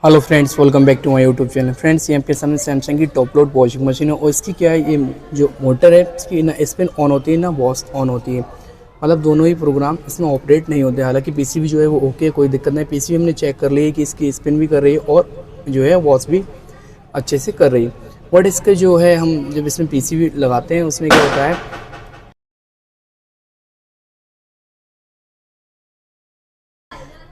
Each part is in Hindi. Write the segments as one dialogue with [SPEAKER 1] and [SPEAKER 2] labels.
[SPEAKER 1] Hello friends, welcome back to my YouTube channel. Friends, यहाँ पे सामने सैमसंग की टॉप लोड वॉशिंग मशीन है और इसकी क्या है, ये जो मोटर है इसकी ना स्पिन ऑन होती है ना वॉश ऑन होती है। मतलब दोनों ही प्रोग्राम इसमें ऑपरेट नहीं होते। हालांकि पीसीबी जो है वो ओके, कोई दिक्कत नहीं। पीसीबी हमने चेक कर ली है कि इसकी स्पिन भी कर रही है और जो है वॉश भी अच्छे से कर रही है। बट इसके जो है हम जब इसमें पीसीबी लगाते हैं उसमें क्या होता है,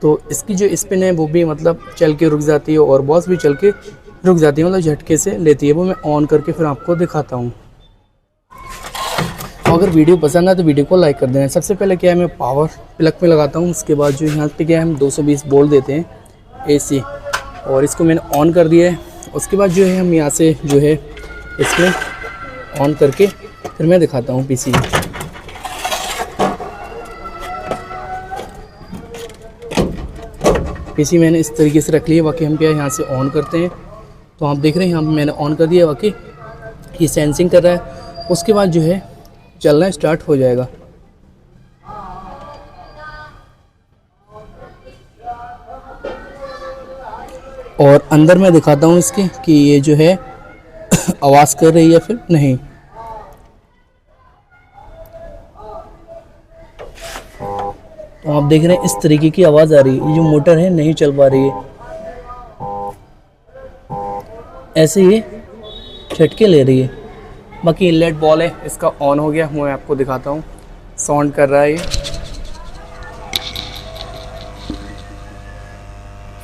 [SPEAKER 1] तो इसकी जो स्पिन है वो भी मतलब चल के रुक जाती है और बॉस भी चल के रुक जाती है, मतलब झटके से लेती है। वो मैं ऑन करके फिर आपको दिखाता हूँ। अगर वीडियो पसंद आए तो वीडियो को लाइक कर देना। सबसे पहले क्या है, मैं पावर प्लग में लगाता हूँ। उसके बाद जो यहाँ पे क्या है, हम 220 वोल्ट देते हैं एसी और इसको मैंने ऑन कर दिया है। उसके बाद जो है हम यहाँ से जो है इसको ऑन करके फिर मैं दिखाता हूँ पीसीबी। पीसी मैंने इस तरीके से रख लिया। बाकी हम क्या है यहाँ से ऑन करते हैं, तो आप देख रहे हैं यहाँ पे मैंने ऑन कर दिया। बाकी ये सेंसिंग कर रहा है। उसके बाद जो है चलना स्टार्ट हो जाएगा। और अंदर मैं दिखाता हूँ इसके कि ये जो है आवाज़ कर रही है फिर नहीं। तो आप देख रहे हैं इस तरीके की आवाज़ आ रही है। ये जो मोटर है नहीं चल पा रही है, ऐसे ही झटके ले रही है। बाकी इनलेट बॉल है, इसका ऑन हो गया। मैं आपको दिखाता हूँ, साउंड कर रहा है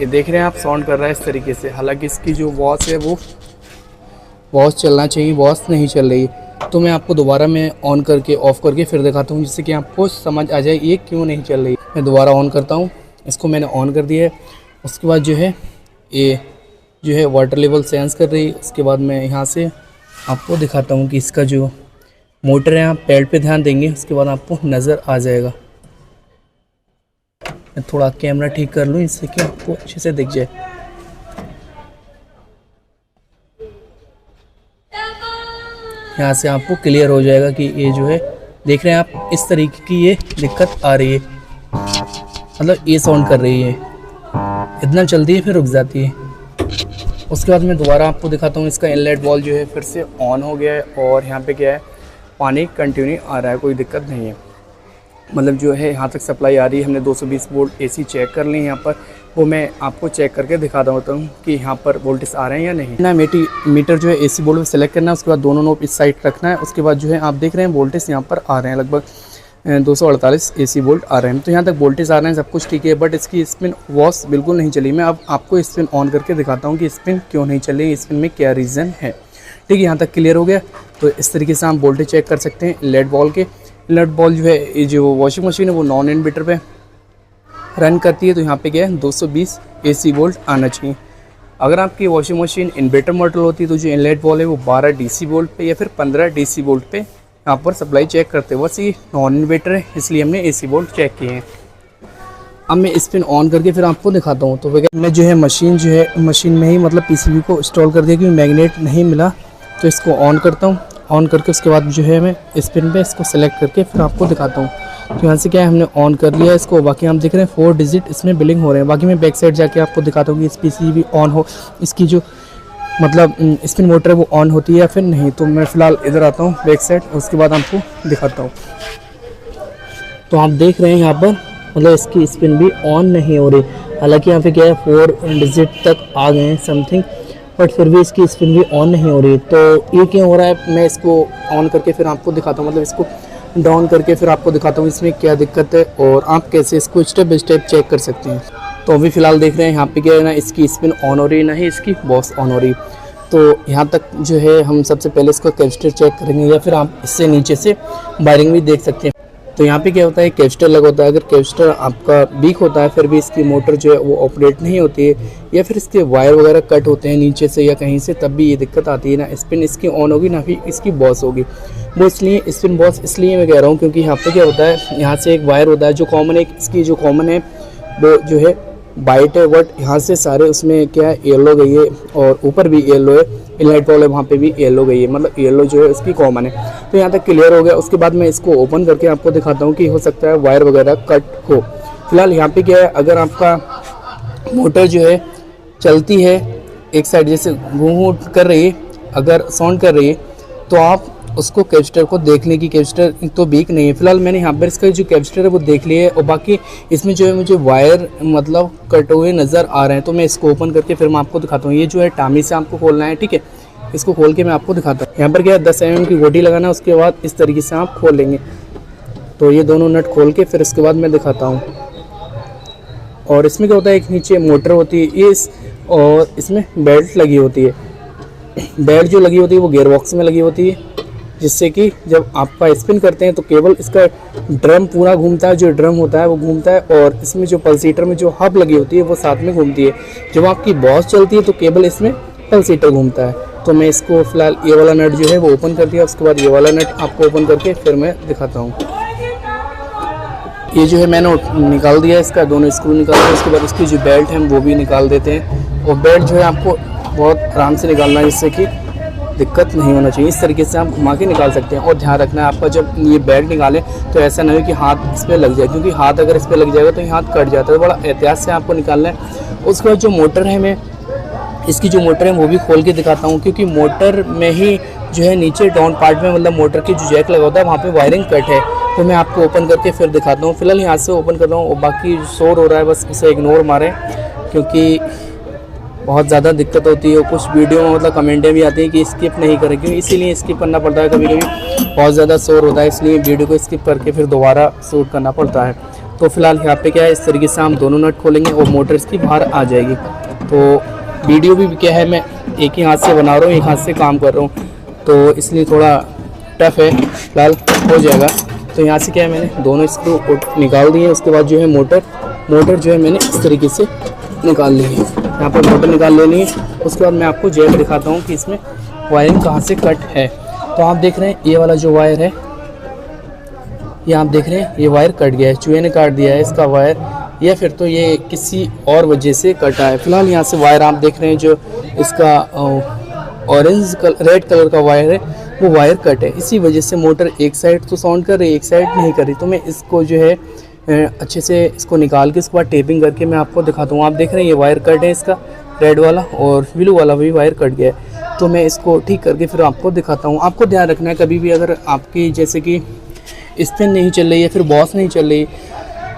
[SPEAKER 1] ये देख रहे हैं आप, साउंड कर रहा है इस तरीके से। हालांकि इसकी जो वॉश है वो वॉश चलना चाहिए, वॉश नहीं चल रही है। तो मैं आपको दोबारा मैं ऑन करके ऑफ़ करके फिर दिखाता हूँ, जिससे कि आपको समझ आ जाए ये क्यों नहीं चल रही। मैं दोबारा ऑन करता हूँ, इसको मैंने ऑन कर दिया है। उसके बाद जो है ये जो है वाटर लेवल सेंस कर रही है। उसके बाद मैं यहाँ से आपको दिखाता हूँ कि इसका जो मोटर है, आप पैड पे ध्यान देंगे उसके बाद आपको नज़र आ जाएगा। मैं थोड़ा कैमरा ठीक कर लूँ इससे कि आपको अच्छे से दिख जाए। यहाँ से आपको क्लियर हो जाएगा कि ये जो है देख रहे हैं आप, इस तरीके की ये दिक्कत आ रही है। मतलब ये साउंड कर रही है, इतना चलती है फिर रुक जाती है। उसके बाद मैं दोबारा आपको दिखाता हूँ। इसका इनलेट बॉल जो है फिर से ऑन हो गया है और यहाँ पे क्या है, पानी कंटिन्यू आ रहा है, कोई दिक्कत नहीं है। मतलब जो है यहाँ तक सप्लाई आ रही है। हमने 220 वोल्ट एसी चेक कर ली यहाँ पर, वो मैं आपको चेक करके दिखाता हूँ कि यहाँ पर वोल्टेज आ रहे हैं या नहीं ना। मीटर जो है एसी बोर्ड में सेलेक्ट करना है। उसके बाद दोनों नोब इस साइड रखना है। उसके बाद जो है आप देख रहे हैं वोल्टेज यहाँ पर आ रहे हैं, लगभग 248 एसी वोल्ट आ रहे हैं। तो यहाँ तक वोल्टेज आ रहे हैं, सब कुछ ठीक है। बट इसकी स्पिन वॉश बिल्कुल नहीं चली। मैं अब आपको स्पिन ऑन करके दिखाता हूँ कि स्पिन क्यों नहीं चली, स्पिन में क्या रीज़न है। ठीक है, यहाँ तक क्लियर हो गया। तो इस तरीके से हम वोल्टेज चेक कर सकते हैं इनलेट बॉल के। इनलेट बॉल जो है, ये जो वॉशिंग मशीन है वो नॉन इन्वर्टर पे रन करती है। तो यहाँ पे क्या है, 220 एसी वोल्ट आना चाहिए। अगर आपकी वॉशिंग मशीन इन्वर्टर मॉडल होती है तो जो इनलेट बॉल है वो 12 डीसी वोल्ट पे या फिर 15 डीसी वोल्ट पे यहाँ पर सप्लाई चेक करते हैं। बस ये नॉन इन्वर्टर है, इसलिए हमने एसी वोल्ट चेक किए हैं। अब मैं स्पिन ऑन करके फिर आपको दिखाता हूँ। तो मैं जो है मशीन में ही मतलब पीसीबी को इंस्टॉल कर दिया, क्योंकि मैग्नेट नहीं मिला। तो इसको ऑन करता हूँ। ऑन करके उसके बाद जो है मैं स्पिन पे इसको सेलेक्ट करके फिर आपको दिखाता हूँ। तो यहाँ से क्या है, हमने ऑन कर लिया इसको। बाकी हम देख रहे हैं 4 डिजिट इसमें बिलिंग हो रहे हैं। बाकी मैं बैक साइड जाके आपको दिखाता हूँ कि इस पीसीबी ऑन हो, इसकी जो मतलब स्पिन मोटर है वो ऑन होती है या फिर नहीं। तो मैं फ़िलहाल इधर आता हूँ बैक साइड, उसके बाद आपको दिखाता हूँ। तो आप देख रहे हैं यहाँ पर मतलब इसकी स्पिन भी ऑन नहीं हो रही। हालांकि यहाँ पे क्या है 4 डिजिट तक आ गए हैं समथिंग, बट फिर भी इसकी स्पिन भी ऑन नहीं हो रही। तो ये क्यों हो रहा है, मैं इसको ऑन करके फिर आपको दिखाता हूँ। मतलब इसको डाउन करके फिर आपको दिखाता हूँ इसमें क्या दिक्कत है और आप कैसे इसको स्टेप बाय स्टेप चेक कर सकते हैं। तो अभी फ़िलहाल देख रहे हैं यहाँ पे क्या है ना, इसकी स्पिन ऑन हो रही, ना ही इसकी वॉश ऑन हो रही। तो यहाँ तक जो है हम सबसे पहले इसका कैपेसिटर चेक करेंगे, या फिर आप इससे नीचे से वायरिंग भी देख सकते हैं। तो यहाँ पे क्या होता है, कैपेसिटर लगा होता है। अगर कैपेसिटर आपका वीक होता है फिर भी इसकी मोटर जो है वो ऑपरेट नहीं होती है, या फिर इसके वायर वगैरह कट होते हैं नीचे से या कहीं से, तब भी ये दिक्कत आती है। ना स्पिन इसकी ऑन होगी ना फिर इसकी बॉस होगी। वो इसलिए स्पिन बॉस इसलिए मैं कह रहा हूँ क्योंकि यहाँ पे क्या होता है, यहाँ से एक वायर होता है जो कॉमन है, इसकी जो कॉमन है वो जो है वाइट है, बट यहाँ से सारे उसमें क्या है येलो गई है, और ऊपर भी येलो है, इनलाइट बॉल है वहाँ पे भी येलो गई है, मतलब येलो जो है उसकी कॉमन है। तो यहाँ तक क्लियर हो गया। उसके बाद मैं इसको ओपन करके आपको दिखाता हूँ कि हो सकता है वायर वगैरह कट हो। फिलहाल यहाँ पे क्या है, अगर आपका मोटर जो है चलती है एक साइड जैसे घूं कर रही है, अगर साउंड कर रही है, तो आप उसको कैपेसिटर को देख लें कि कैपेसिटर तो वीक नहीं है। फिलहाल मैंने यहाँ पर इसका जो कैपेसिटर है वो देख लिया है, और बाकी इसमें जो है मुझे वायर मतलब कटे हुए नज़र आ रहे हैं। तो मैं इसको ओपन करके फिर मैं आपको दिखाता हूँ। ये जो है टामी से आपको खोलना है, ठीक है। इसको खोल के मैं आपको दिखाता हूँ। यहाँ पर क्या है 10 mm की गोटी लगाना है, उसके बाद इस तरीके से आप खोल लेंगे। तो ये दोनों नट खोल के फिर उसके बाद मैं दिखाता हूँ। और इसमें क्या होता है, एक नीचे मोटर होती है इस, और इसमें बेल्ट लगी होती है। बेल्ट जो लगी होती है वो गियर बॉक्स में लगी होती है, जिससे कि जब आपका स्पिन करते हैं तो केवल इसका ड्रम पूरा घूमता है, जो ड्रम होता है वो घूमता है, और इसमें जो पल्सीटर में जो हब लगी होती है वो साथ में घूमती है। जब आपकी बॉस चलती है तो केवल इसमें पल्सीटर घूमता है। तो मैं इसको फिलहाल ये वाला नट जो है वो ओपन कर दिया, उसके बाद ये वाला नट आपको ओपन करके फिर मैं दिखाता हूँ। ये जो है मैंने निकाल दिया, इसका दोनों स्क्रू निकाल दिया। उसके बाद इसकी जो बेल्ट है वो भी निकाल देते हैं, और बेल्ट जो है आपको बहुत आराम से निकालना है, जिससे कि दिक्कत नहीं होना चाहिए। इस तरीके से आप घुमा के निकाल सकते हैं। और ध्यान रखना है आपका, जब ये बेल्ट निकालें तो ऐसा नहीं हो कि हाथ इस पर लग जाए, क्योंकि हाथ अगर इस पर लग जाएगा तो ये हाथ कट जाता है। बड़ा एहतियात से आपको निकालना है। उसके बाद जो मोटर है, मैं इसकी जो मोटर है वो भी खोल के दिखाता हूँ, क्योंकि मोटर में ही जो है नीचे डाउन पार्ट में मतलब मोटर की जो जैक लगा होता है वहाँ पे वायरिंग कट है। तो मैं आपको ओपन करके फिर दिखाता हूँ। फिलहाल यहाँ से ओपन कर रहा हूँ, और बाकी शोर हो रहा है बस इसे इग्नोर मारें, क्योंकि बहुत ज़्यादा दिक्कत होती है। कुछ वीडियो में मतलब कमेंटें भी आती हैं कि स्किप नहीं करें, क्योंकि इसीलिए स्किप करना पड़ता है। कभी कभी बहुत ज़्यादा शोर होता है, इसलिए वीडियो को स्किप करके फिर दोबारा शूट करना पड़ता है। तो फिलहाल यहाँ पे क्या है, इस तरीके से हम दोनों नट खोलेंगे और मोटर इसकी बाहर आ जाएगी। तो वीडियो भी क्या है, मैं एक ही हाथ से बना रहा हूँ, एक हाथ से काम कर रहा हूँ, तो इसलिए थोड़ा टफ है। फिलहाल हो जाएगा। तो यहाँ से क्या है, मैंने दोनों स्क्रू निकाल दिए। उसके बाद जो है मोटर जो है मैंने इस तरीके से निकाल ली है। यहाँ पर मोटर निकाल लेनी है। उसके बाद मैं आपको जैक दिखाता हूँ कि इसमें वायरिंग कहाँ से कट है। तो आप देख रहे हैं ये वाला जो वायर है, ये आप देख रहे हैं ये वायर कट गया है, चूहे ने काट दिया है इसका वायर, या फिर तो ये किसी और वजह से कटा है। फिलहाल यहाँ से वायर आप देख रहे हैं, जो इसका रेड कलर का वायर है वो वायर कट है। इसी वजह से मोटर एक साइड तो साउंड कर रही है, एक साइड नहीं कर रही। तो मैं इसको जो है अच्छे से इसको निकाल के उसके बाद टेपिंग करके मैं आपको दिखाता हूँ। आप देख रहे हैं ये वायर कट है, इसका रेड वाला और ब्लू वाला भी वायर कट गया है। तो मैं इसको ठीक करके फिर आपको दिखाता हूँ। आपको ध्यान रखना है, कभी भी अगर आपकी जैसे कि स्पिन नहीं चल रही है, फिर बॉस नहीं चल रही,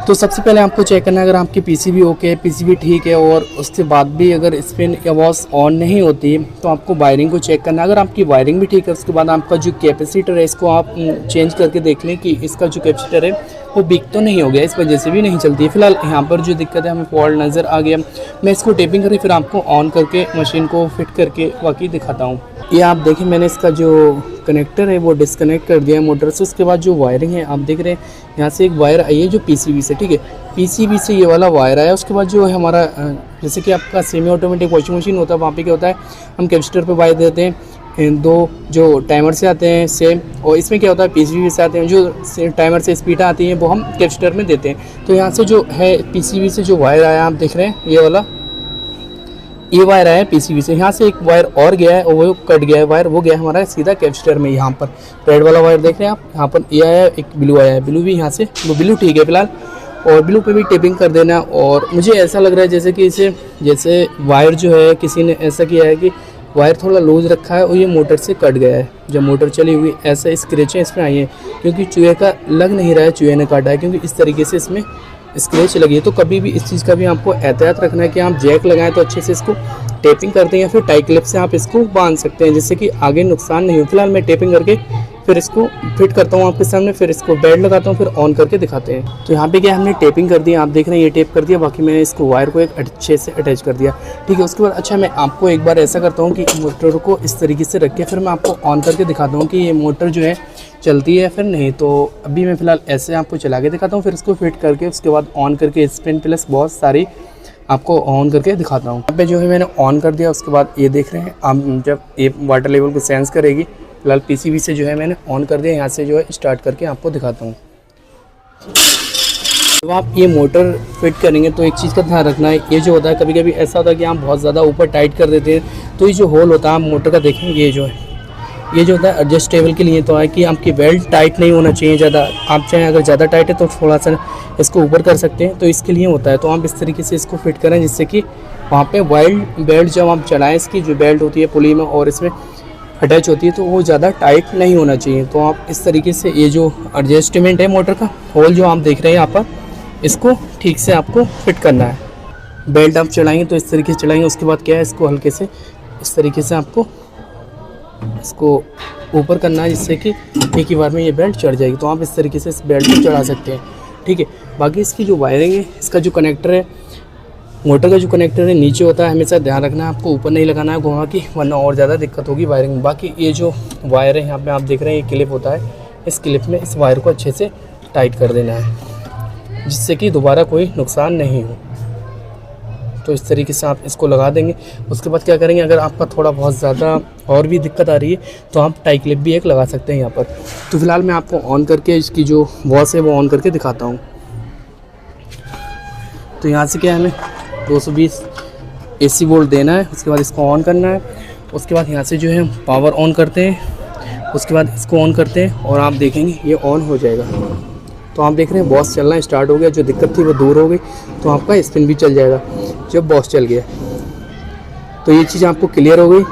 [SPEAKER 1] तो सबसे पहले आपको चेक करना है अगर आपकी पीसीबी ओके है, पीसीबी ठीक है, और उसके बाद भी अगर स्पिन या बॉस ऑन नहीं होती तो आपको वायरिंग को चेक करना है। अगर आपकी वायरिंग भी ठीक है, उसके बाद आपका जो कैपेसिटर है इसको आप चेंज करके देख लें कि इसका जो कैपेसिटर है वो वीक तो नहीं हो गया, इस वजह से भी नहीं चलती है। फिलहाल यहाँ पर जो दिक्कत है, हमें फॉल्ट नज़र आ गया। मैं इसको टेपिंग करके फिर आपको ऑन करके मशीन को फिट करके बाकी दिखाता हूँ। ये आप देखिए, मैंने इसका जो कनेक्टर है वो डिस्कनेक्ट कर दिया है मोटर से। उसके बाद जो वायरिंग है आप देख रहे हैं, यहाँ से एक वायर आई है जो पीसीबी से, ठीक है, पीसीबी से ये वाला वायर आया। उसके बाद जो है हमारा जैसे कि आपका सेमी ऑटोमेटिक वॉशिंग मशीन होता है, वहाँ पे क्या होता है, हम कैपेसिटर पे वायर देते हैं, दो जो टाइमर से आते हैं सेम, और इसमें क्या होता है पीसीबी से आते हैं, जो टाइमर से स्पीड आती हैं वो हम कैपेसिटर में देते हैं। तो यहाँ से जो है पीसीबी से जो वायर आया आप देख रहे हैं, ये वाला ये वायर आया है पीसीबी से। यहाँ से एक वायर और गया है और वो कट गया है वायर, वो गया हमारा सीधा कैपेसिटर में। यहाँ पर रेड वाला वायर देख रहे हैं आप, यहाँ पर ये आया है, एक ब्लू आया है, ब्लू भी यहाँ से, वो ब्लू ठीक है फिलहाल, और ब्लू पे भी टेपिंग कर देना। और मुझे ऐसा लग रहा है जैसे कि इसे जैसे वायर जो है किसी ने ऐसा किया है कि वायर थोड़ा लूज रखा है और ये मोटर से कट गया है। जब मोटर चली हुई ऐसे स्क्रैचें इसमें आई हैं, क्योंकि चूहे का लग नहीं रहा है, चूहे ने काटा है, क्योंकि इस तरीके से इसमें स्क्रैच लगी है। तो कभी भी इस चीज़ का भी आपको एहतियात रखना है कि आप जैक लगाएं तो अच्छे से इसको टेपिंग करते हैं, या फिर टाई क्लिप से आप इसको बांध सकते हैं, जिससे कि आगे नुकसान नहीं हो। फिलहाल मैं टेपिंग करके फिर इसको फिट करता हूँ आपके सामने, फिर इसको बेल्ट लगाता हूँ, फिर ऑन करके दिखाते हैं। तो यहाँ पे क्या हमने टेपिंग कर दी, आप देख रहे हैं ये टेप कर दिया, बाकी मैंने इसको वायर को एक अच्छे से अटैच कर दिया, ठीक है। उसके बाद अच्छा मैं आपको एक बार ऐसा करता हूँ कि मोटर को इस तरीके से रख के फिर मैं आपको ऑन करके दिखाता हूँ कि ये मोटर जो है चलती है फिर नहीं। तो अभी मैं फ़िलहाल ऐसे आपको चला के दिखाता हूँ, फिर इसको फिट करके उसके बाद ऑन करके स्पिन प्लस बहुत सारी आपको ऑन करके दिखाता हूँ। यहाँ पे जो है मैंने ऑन कर दिया। उसके बाद ये देख रहे हैं आप, जब ये वाटर लेवल को सेंस करेगी, फिलहाल पीसीबी से जो है मैंने ऑन कर दिया। यहाँ से जो है स्टार्ट करके आपको दिखाता हूँ। जब आप ये मोटर फिट करेंगे तो एक चीज़ का ध्यान रखना है, ये जो होता है कभी कभी ऐसा होता है कि आप बहुत ज़्यादा ऊपर टाइट कर देते हैं, तो ये जो होल होता है आप मोटर का देखेंगे, ये जो है ये जो होता है एडजस्टेबल के लिए तो है कि आपकी बेल्ट टाइट नहीं होना चाहिए ज़्यादा। आप चाहें अगर ज़्यादा टाइट है तो थोड़ा सा इसको ऊपर कर सकते हैं, तो इसके लिए होता है। तो आप इस तरीके से इसको फिट करें जिससे कि वहाँ पे वाइल्ड बेल्ट जब आप चलाएं, इसकी जो बेल्ट होती है पुली में और इसमें अटैच होती है, तो वो ज़्यादा टाइट नहीं होना चाहिए। तो आप इस तरीके से ये जो एडजस्टमेंट है मोटर का होल जो आप देख रहे हैं यहाँ पर, इसको ठीक से आपको फिट करना है। बेल्ट आप चलाएंगे तो इस तरीके से चलाएंगे, उसके बाद क्या है इसको हल्के से इस तरीके से आपको इसको ऊपर करना है जिससे कि एक ही बार में ये बेल्ट चढ़ जाएगी। तो आप इस तरीके से इस बेल्ट को चढ़ा सकते हैं, ठीक है। बाकी इसकी जो वायरिंग है, इसका जो कनेक्टर है, मोटर का जो कनेक्टर है नीचे होता है, हमेशा ध्यान रखना है आपको ऊपर नहीं लगाना है घुमा की, वरना और ज़्यादा दिक्कत होगी वायरिंग। बाकी ये जो वायर है यहाँ पे आप देख रहे हैं, ये क्लिप होता है, इस क्लिप में इस वायर को अच्छे से टाइट कर देना है जिससे कि दोबारा कोई नुकसान नहीं हो। तो इस तरीके से आप इसको लगा देंगे। उसके बाद क्या करेंगे, अगर आपका थोड़ा बहुत ज़्यादा और भी दिक्कत आ रही है तो आप टाई क्लिप भी एक लगा सकते हैं यहाँ पर। तो फिलहाल मैं आपको ऑन करके इसकी जो वॉश है वो ऑन करके दिखाता हूँ। तो यहाँ से क्या है, हमें 220 AC वोल्ट देना है, उसके बाद इसको ऑन करना है। उसके बाद यहाँ से जो है पावर ऑन करते हैं, उसके बाद इसको ऑन करते हैं और आप देखेंगे ये ऑन हो जाएगा। तो आप देख रहे हैं बॉस चलना स्टार्ट हो गया, जो दिक्कत थी वो दूर हो गई, तो आपका स्पिन भी चल जाएगा जब बॉस चल गया। तो ये चीज़ आपको क्लियर हो गई,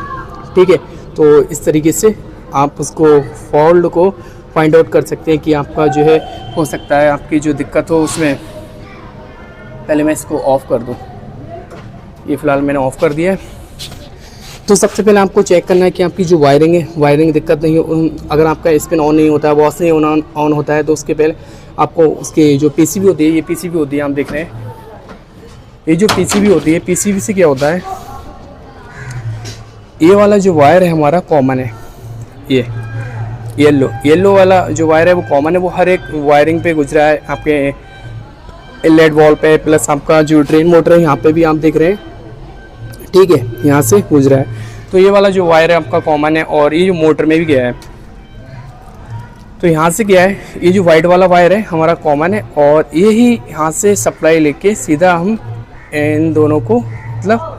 [SPEAKER 1] ठीक है। तो इस तरीके से आप उसको फॉल्ट को फाइंड आउट कर सकते हैं कि आपका जो है हो सकता है आपकी जो दिक्कत हो उसमें। पहले मैं इसको ऑफ़ कर दूँ, ये फ़िलहाल मैंने ऑफ़ कर दिया है। तो सबसे पहले आपको चेक करना है कि आपकी जो वायरिंग है, वायरिंग दिक्कत नहीं हो। अगर आपका स्पिन ऑन नहीं होता है, बॉस नहीं ऑन होता है, तो उसके पहले आपको उसके जो PCB होती है, ये PCB होती है, आप देख रहे हैं ये जो PCB होती है, PCB से क्या होता है, ये वाला जो वायर है हमारा कॉमन है, ये येलो वाला जो वायर है वो कॉमन है, वो हर एक वायरिंग पे गुजरा है आपके LED वॉल पे, प्लस आपका जो ड्रेन मोटर है यहाँ पे भी आप देख रहे हैं, ठीक है, यहाँ से गुजरा है। तो ये वाला जो वायर है आपका कॉमन है और ये जो मोटर में भी गया है। तो यहाँ से क्या है, ये जो वाइट वाला वायर है हमारा कॉमन है और यही यहाँ से सप्लाई लेके सीधा हम इन दोनों को मतलब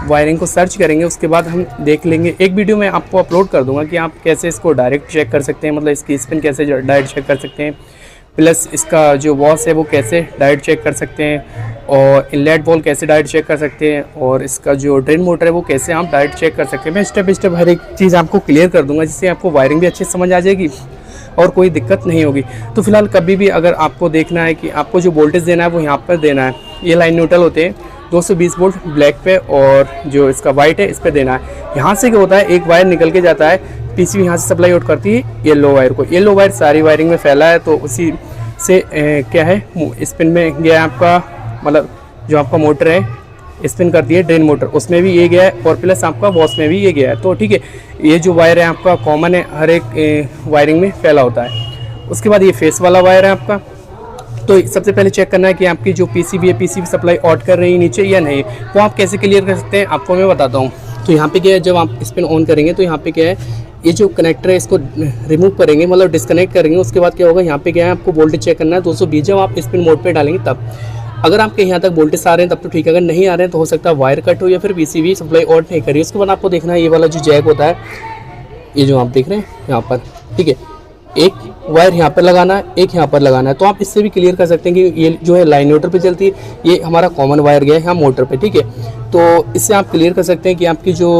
[SPEAKER 1] वायरिंग को सर्च करेंगे। उसके बाद हम देख लेंगे, एक वीडियो में आपको अपलोड कर दूंगा कि आप कैसे इसको डायरेक्ट चेक कर सकते हैं, मतलब इसकी स्पिन कैसे डायरेक्ट चेक कर सकते हैं, प्लस इसका जो वॉश है वो कैसे डायरेक्ट चेक कर सकते हैं, और इनलेट वॉल कैसे डायरेक्ट चेक कर सकते हैं, और इसका जो ड्रेन मोटर है वो कैसे आप डायरेक्ट चेक कर सकते हैं। मैं स्टेप बाय स्टेप हर एक चीज़ आपको क्लियर कर दूंगा जिससे आपको वायरिंग भी अच्छे से समझ आ जाएगी और कोई दिक्कत नहीं होगी। तो फिलहाल कभी भी अगर आपको देखना है कि आपको जो वोल्टेज देना है वो यहाँ पर देना है, ये लाइन न्यूट्रल होते हैं 220 वोल्ट ब्लैक पे, और जो इसका वाइट है इस पर देना है। यहाँ से क्या होता है, एक वायर निकल के जाता है, PCB यहाँ से सप्लाई आउट करती है येलो वायर को, येलो वायर सारी वायरिंग में फैला है, तो उसी से क्या है स्पिन में गया आपका, मतलब जो आपका मोटर है स्पिन करती है ड्रेन मोटर, उसमें भी ये गया है और प्लस आपका वॉश में भी ये गया है। तो ठीक है, ये जो वायर है आपका कॉमन है, हर एक वायरिंग में फैला होता है। उसके बाद ये फेस वाला वायर है आपका। तो सबसे पहले चेक करना है कि आपकी जो PCB है, PCB सप्लाई आउट कर रही है नीचे या नहीं। वो आप कैसे क्लियर कर सकते हैं आपको मैं बताता हूँ। तो यहाँ पे क्या है, जब आप स्पिन ऑन करेंगे तो यहाँ पे क्या है, ये जो कनेक्टर है इसको रिमूव करेंगे, मतलब डिस्कनेक्ट करेंगे। उसके बाद क्या होगा, यहाँ पे क्या है आपको वोल्टेज चेक करना है 220, जब आप स्पिन मोड पे डालेंगे तब। अगर आपके यहाँ तक वोल्टेज आ रहे हैं तब तो ठीक है, अगर नहीं आ रहे हैं तो हो सकता है वायर कट हो या फिर PCB सप्लाई आउट नहीं करिए। उसके बाद आपको देखना है ये वाला जो जैक होता है, ये जो आप देख रहे हैं यहाँ पर, ठीक है, एक वायर यहाँ पर लगाना है, एक यहाँ पर लगाना है। तो आप इससे भी क्लियर कर सकते हैं कि ये जो है लाइन न्यूट्रल पे चलती है, ये हमारा कॉमन वायर गया है यहाँ मोटर पे, ठीक है। तो इससे आप क्लियर कर सकते हैं कि आपकी जो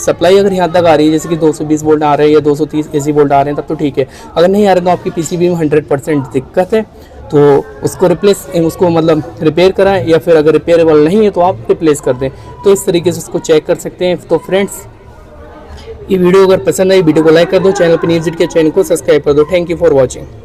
[SPEAKER 1] सप्लाई अगर यहाँ तक आ रही है, जैसे कि 220 वोल्ट आ रहे हैं या 230 AC वोल्ट आ रहे हैं तब तो ठीक है। अगर नहीं आ रहे तो आपकी PCB में 100% दिक्कत है, तो उसको उसको मतलब रिपेयर कराएं, या फिर अगर रिपेयरेबल नहीं है तो आप रिप्लेस कर दें। तो इस तरीके से उसको चेक कर सकते हैं। तो फ्रेंड्स, ये वीडियो अगर पसंद आई, वीडियो को लाइक कर दो, चैनल पर नहीं विजिट किया चैनल को सब्सक्राइब कर दो। Thank you for watching.